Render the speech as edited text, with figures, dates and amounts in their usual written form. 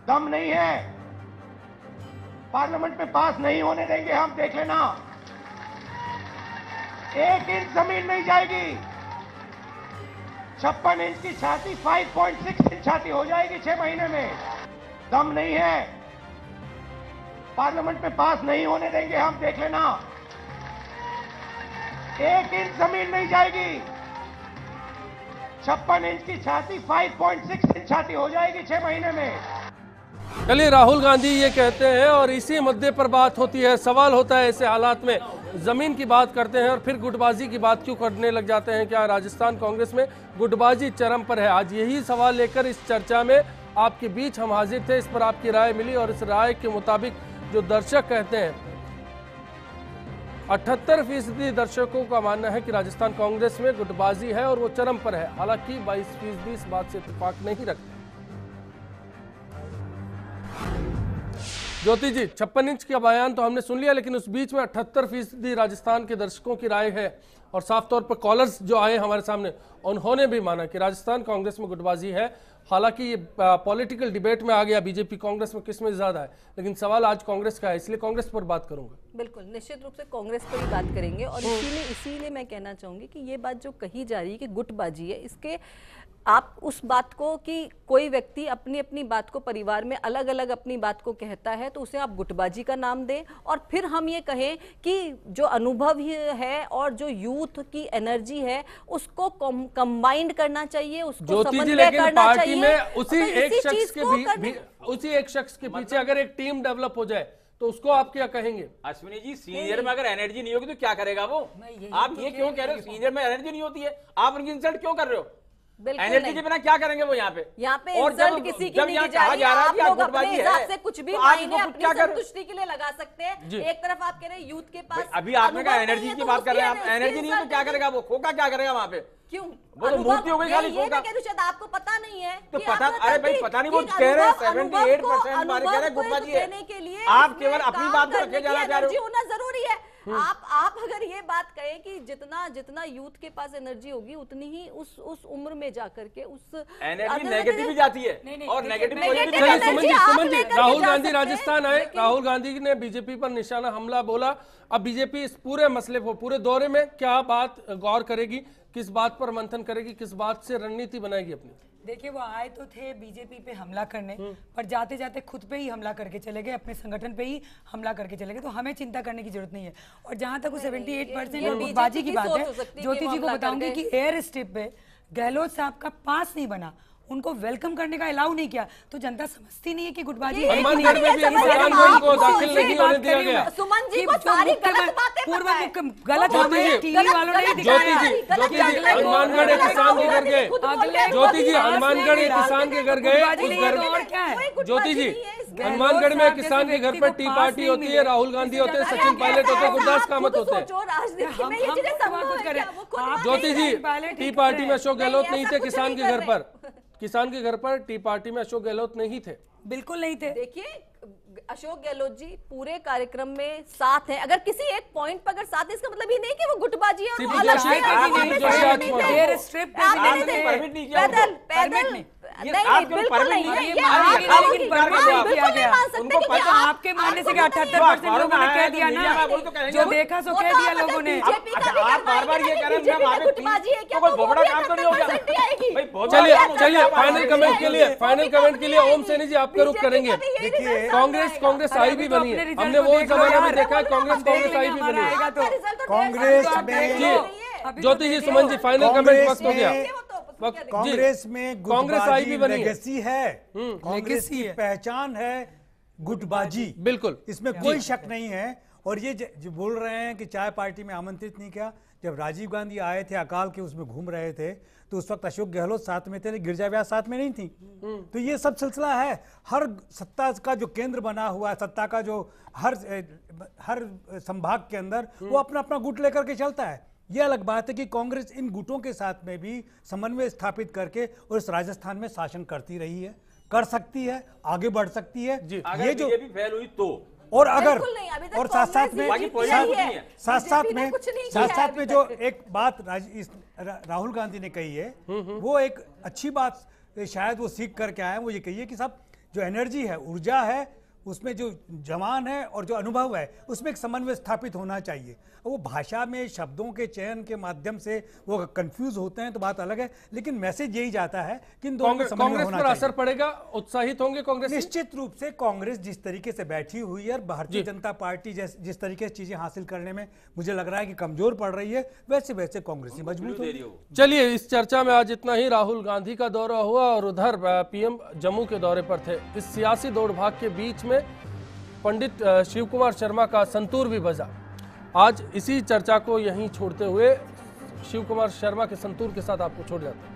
दम नहीं है, पार्लियामेंट में पास नहीं होने देंगे हम, देख लेना। 1 इंच जमीन नहीं जाएगी। 56 इंच की छाती 5.6 इंच छाती हो जाएगी 6 महीने में। दम नहीं है, पार्लियामेंट में पास नहीं होने देंगे हम, देख लेना। 1 इंच जमीन नहीं जाएगी। 56 इंच की छाती 5.6 इंच छाती हो जाएगी 6 महीने में। चलिए, राहुल गांधी ये कहते हैं और इसी मुद्दे पर बात होती है। सवाल होता है ऐसे हालात में, जमीन की बात करते हैं और फिर गुटबाजी की बात क्यों करने लग जाते हैं? क्या राजस्थान कांग्रेस में गुटबाजी चरम पर है? आज यही सवाल लेकर इस चर्चा में आपके बीच हम हाजिर थे। इस पर आपकी राय मिली और इस राय के मुताबिक जो दर्शक कहते हैं, 78% दर्शकों का मानना है कि राजस्थान कांग्रेस में गुटबाजी है और वो चरम पर है। हालांकि 22% इस बात से इत्तेफाक नहीं रखते। ज्योति जी, 56 इंच का बयान तो हमने सुन लिया, लेकिन उस बीच में 78% राजस्थान के दर्शकों की राय है और साफ तौर पर कॉलर्स जो आए हमारे सामने, उन्होंने भी माना कि राजस्थान कांग्रेस में गुटबाजी है। हालांकि ये पॉलिटिकल डिबेट में आ गया, बीजेपी कांग्रेस में किसमें ज्यादा है, लेकिन सवाल आज कांग्रेस का है, इसलिए कांग्रेस पर बात करूंगा। बिल्कुल, निश्चित रूप से कांग्रेस पर ही बात करेंगे और इसीलिए मैं कहना चाहूंगी कि ये बात जो कही जा रही है कि गुटबाजी है, इसके आप उस बात को कि कोई व्यक्ति अपनी अपनी बात को परिवार में अलग अलग अपनी बात को कहता है तो उसे आप गुटबाजी का नाम दें, और फिर हम ये कहें कि जो अनुभव है और जो यूथ की एनर्जी है उसको कंबाइंड करना चाहिए, उसको समन्वय करना चाहिए। में उसी एक शख्स के पीछे अगर एक टीम डेवलप हो जाए तो उसको आप क्या कहेंगे? अश्विनी जी, सीनियर में अगर एनर्जी नहीं होगी तो क्या करेगा वो? आप ये क्यों कह रहे हो सीनियर में एनर्जी नहीं होती है? आप उनकी इंसल्ट क्यों कर रहे हो? एनर्जी के बिना क्या करेंगे वो यहाँ पे? और जब किसी की नहीं जा रही है, आप लोग अपने हिसाब से कुछ भी मायने अपनी संतुष्टि के लिए लगा सकते हैं। एक तरफ आप कह रहे हैं यूथ के पास, अभी आपने कहा एनर्जी की बात कर रहे हैं आप, एनर्जी नहीं है तो क्या करेगा वो? खोखा क्या करेगा वहाँ पे? क्यों? वो तो मूर्ति हो गई खाली खोखा। शायद आपको पता नहीं है तो पता, अरे भाई पता नहीं, वो कह रहे हैं 78% बारे कह रहे हैं गुटबाजी है। आप केवल अपनी बात को रखे जाना चाह रहे हो। होना जरूरी है। आप अगर ये बात कहें कि जितना जितना यूथ के पास एनर्जी होगी उतनी ही उस उम्र में जाकर के उस एनर्जी नेगेटिव भी जाती है और नेगेटिव सुमन जी, राहुल गांधी राजस्थान आए, राहुल गांधी ने बीजेपी पर निशाना हमला बोला। अब बीजेपी इस पूरे मसले को, पूरे दौरे में क्या बात गौर करेगी, किस बात पर मंथन करेगी, किस बात से रणनीति बनाएगी अपनी? देखिए, वो आए तो थे बीजेपी पे हमला करने, पर जाते जाते खुद पे ही हमला करके चले गए, अपने संगठन पे ही हमला करके चले गए। तो हमें चिंता करने की जरूरत नहीं है। और जहां तक वो 78% और गुटबाजी की बात है, ज्योति जी को बताऊंगी कि एयर स्ट्रिप पे गहलोत साहब का पास नहीं बना, उनको वेलकम करने का अलाउ नहीं किया, तो जनता समझती नहीं है कि गुटबाजी हनुमानगढ़ में भी इंसान को दाखिल नहीं होने दिया गया। सुमन जी को सारी गलत बातें पूर्व मुख्य गलत हमें टीवी वालों ने दिखाया। ज्योति जी, हनुमानगढ़ एक किसान के घर गए, ज्योति जी हनुमानगढ़ एक किसान के घर गए, और क्या है ज्योति जी, हनुमानगढ़ में किसान के घर पर टी पार्टी होती है, राहुल गांधी होते हैं, सचिन पायलट होते हैं, गुरदास कामत होते हैं। ज्योति जी, टी पार्टी में अशोक गहलोत नहीं थे, किसान के घर पर, किसान के घर पर टी पार्टी में अशोक गहलोत नहीं थे, बिल्कुल नहीं थे। देखिए, अशोक गहलोत जी पूरे कार्यक्रम में साथ हैं। अगर किसी एक पॉइंट पर अगर साथ है, इसका मतलब ये नहीं कि वो गुटबाजी है और वो अलग है। आपके मानने से 78% लोगों ने कह दिया ना, जो देखा सो कह दिया लोगों ने। आप बार बार ये कह रहे हैं तो कोई बड़ा काम तो नहीं होगा। चलिए फाइनल कमेंट के लिए ओम सैनी जी आपका रुख करेंगे। कांग्रेस आई भी बनी है, हमने वो जमाना में देखा है, कांग्रेस आई भी बनी है। कांग्रेस में ज्योति जी, सुमन जी, फाइनल कमेंट वक्त हो गया। कांग्रेस में कांग्रेस आई भी बनी है, लेगेसी है, कांग्रेस की पहचान है गुटबाजी, बिल्कुल, इसमें कोई शक नहीं है। और ये जो बोल रहे हैं कि चाय पार्टी में आमंत्रित नहीं किया, जब राजीव गांधी आए थे अकाल के उसमें घूम रहे थे तो उस वक्त अशोक गहलोत साथ में थे, गिरजा व्यास साथ में नहीं थी। तो ये सब सिलसिला है, हर सत्ता का जो केंद्र बना हुआ है, सत्ता का जो हर संभाग के अंदर वो अपना अपना गुट लेकर के चलता है। ये अलग बात है कि कांग्रेस इन गुटों के साथ में भी समन्वय स्थापित करके और इस राजस्थान में शासन करती रही है, कर सकती है, आगे बढ़ सकती है। ये जो भी फेल हुई तो, और अगर और साथ में जो एक बात राहुल गांधी ने कही है, वो एक अच्छी बात शायद वो सीख करके आए, वो ये कही है कि साहब जो एनर्जी है, ऊर्जा है, उसमें जो जवान है और जो अनुभव है, उसमें एक समन्वय स्थापित होना चाहिए। वो भाषा में शब्दों के चयन के माध्यम से वो कंफ्यूज होते हैं तो बात अलग है, लेकिन मैसेज यही जाता है कि इन दोनों में समन्वय कांग्रेस होना पर चाहिए। असर पड़ेगा, उत्साहित होंगे कांग्रेस? निश्चित रूप से कांग्रेस जिस तरीके से बैठी हुई है और भारतीय जनता पार्टी जिस तरीके से चीजें हासिल करने में मुझे लग रहा है कि कमजोर पड़ रही है, वैसे वैसे कांग्रेस मजबूत हो रही है। चलिए, इस चर्चा में आज इतना ही। राहुल गांधी का दौरा हुआ और उधर पीएम जम्मू के दौरे पर थे। इस सियासी दौड़ भाग के बीच में पंडित शिव कुमार शर्मा का संतूर भी बजा। आज इसी चर्चा को यहीं छोड़ते हुए शिव कुमार शर्मा के संतूर के साथ आपको छोड़ जाता हूं।